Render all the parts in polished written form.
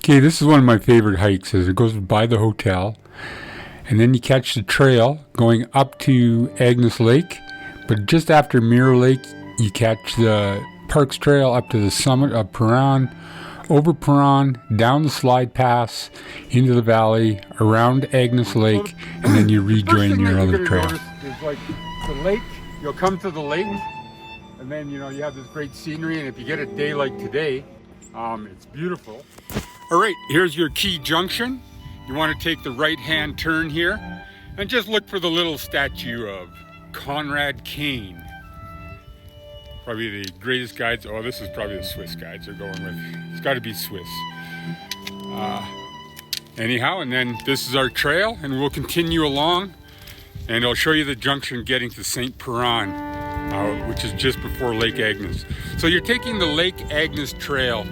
Okay, this is one of my favorite hikes as it goes by the hotel. And then you catch the trail going up to Agnes Lake. But just after Mirror Lake, you catch the Parks Trail up to the summit of Peran, over Peran, down the slide pass, into the valley, around Agnes Lake, and then you rejoin your other trail. Is like the lake, you'll come to the lake, and then you have this great scenery, and if you get a day like today, it's beautiful. All right, here's your key junction. You want to take the right-hand turn here, and just look for the little statue of Conrad Kane. Probably the greatest guides. Oh, this is probably the Swiss guides they're going with. It's got to be Swiss. Anyhow, and then this is our trail, and we'll continue along, and I'll show you the junction getting to St. Peran, which is just before Lake Agnes. So you're taking the Lake Agnes Trail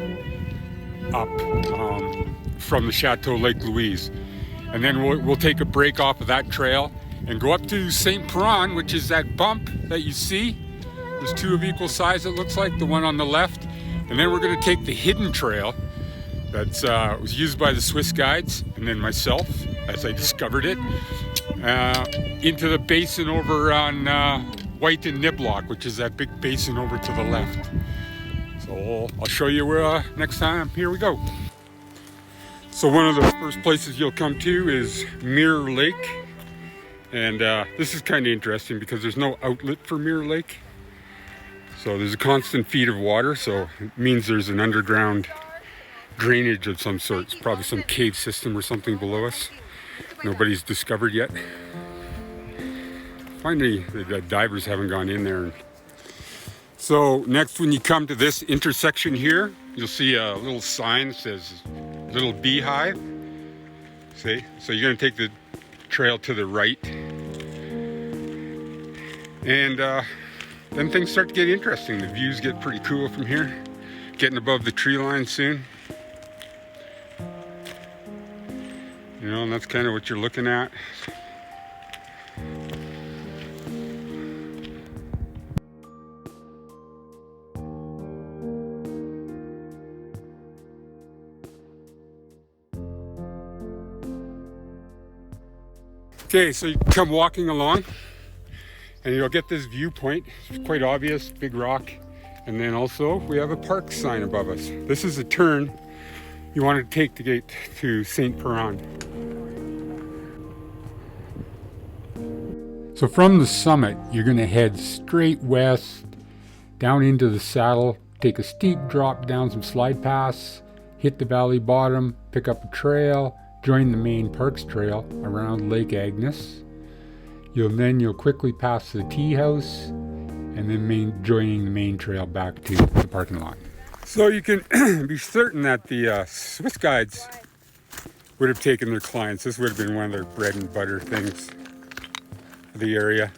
up from the Chateau Lake Louise, and then we'll take a break off of that trail and go up to St. Peran, which is that bump that you see. There's two of equal size, it looks like, the one on the left, and then we're going to take the hidden trail that was used by the Swiss guides and then myself as I discovered it, into the basin over on Whyte Niblock, which is that big basin over to the left. So I'll show you where next time. Here we go. So one of the first places you'll come to is Mirror Lake, and this is kind of interesting because there's no outlet for Mirror Lake. So there's a constant feed of water, so it means there's an underground drainage of some sort. It's probably some cave system or something below us. Nobody's discovered yet. Finally, the divers haven't gone in there. So next, when you come to this intersection here, you'll see a little sign that says Little Beehive. See? So you're going to take the trail to the right. And then things start to get interesting. The views get pretty cool from here. Getting above the tree line soon. And that's kind of what you're looking at. Okay, so you come walking along and you'll get this viewpoint. It's quite obvious, big rock. And then also we have a park sign above us. This is a turn you want to take to get to St. Peran. So from the summit, you're going to head straight west, down into the saddle, take a steep drop down some slide paths, hit the valley bottom, pick up a trail, join the main Parks Trail around Lake Agnes. You'll quickly pass the tea house, and then joining the main trail back to the parking lot. So you can be certain that the Swiss guides would have taken their clients. This would have been one of their bread and butter things for the area.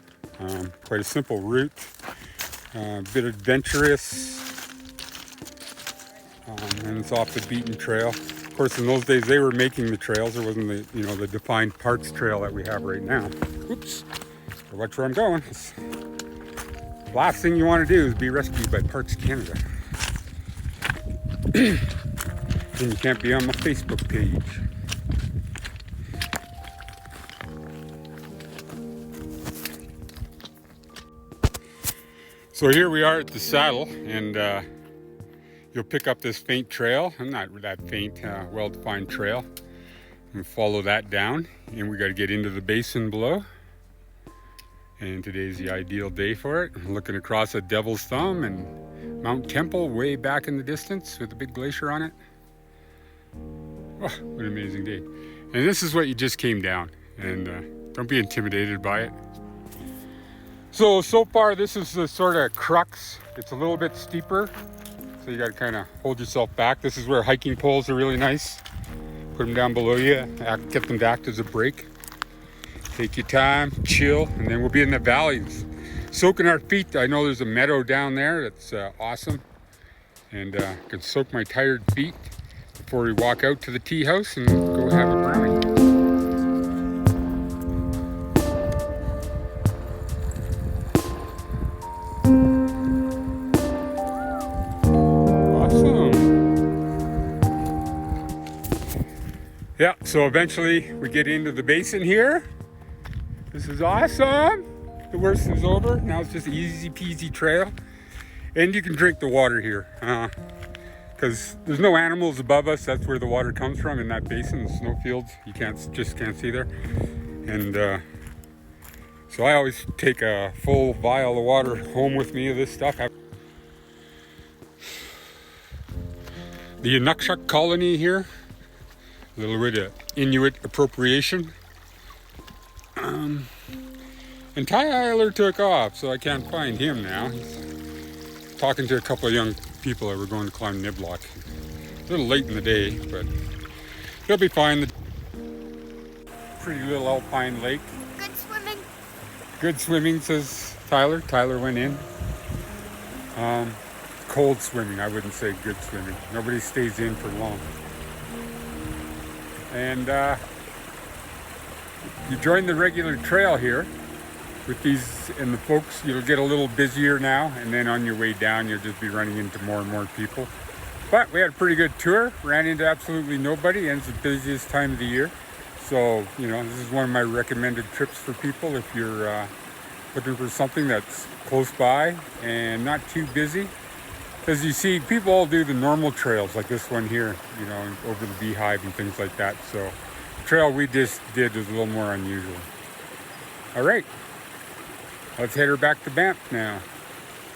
Quite a simple route, a bit adventurous, and it's off the beaten trail. Of course, in those days they were making the trails. There wasn't the defined Parks Trail that we have right now. Oops, watch where I'm going. The last thing you want to do is be rescued by Parks Canada. And you can't be on my Facebook page. So here we are at the saddle, and you'll pick up this faint trail, not that faint, well-defined trail, and follow that down, and we got to get into the basin below. And today's the ideal day for it. I'm looking across at Devil's Thumb and Mount Temple way back in the distance with a big glacier on it. Oh, what an amazing day. And this is what you just came down, and don't be intimidated by it. So far this is the sort of crux. It's a little bit steeper, so you got to kind of hold yourself back. This is where hiking poles are really nice. Put them down below you, get them to act as a brake. Take your time, chill, and then we'll be in the valleys, soaking our feet. I know there's a meadow down there that's awesome, and can soak my tired feet before we walk out to the tea house and go have a brownie. Yeah, so eventually we get into the basin here. This is awesome. The worst is over. Now it's just an easy peasy trail. And you can drink the water here. Because there's no animals above us. That's where the water comes from, in that basin, the snowfields. You just can't see there. And so I always take a full vial of water home with me of this stuff. The Inukshuk colony here. A little bit of Inuit appropriation. And Ty Eiler took off, so I can't find him now. He's talking to a couple of young people that were going to climb Niblock. A little late in the day, but they'll be fine. Pretty little alpine lake. Good swimming. Good swimming, says Tyler. Tyler went in. Cold swimming, I wouldn't say good swimming. Nobody stays in for long. And you join the regular trail here with these, and the folks, you'll get a little busier now, and then on your way down you'll just be running into more and more people. But we had a pretty good tour, ran into absolutely nobody, and it's the busiest time of the year. So, you know, this is one of my recommended trips for people if you're looking for something that's close by and not too busy. Because you see, people all do the normal trails like this one here, you know, over the Beehive and things like that. So the trail we just did was a little more unusual. All right, let's head her back to Banff now.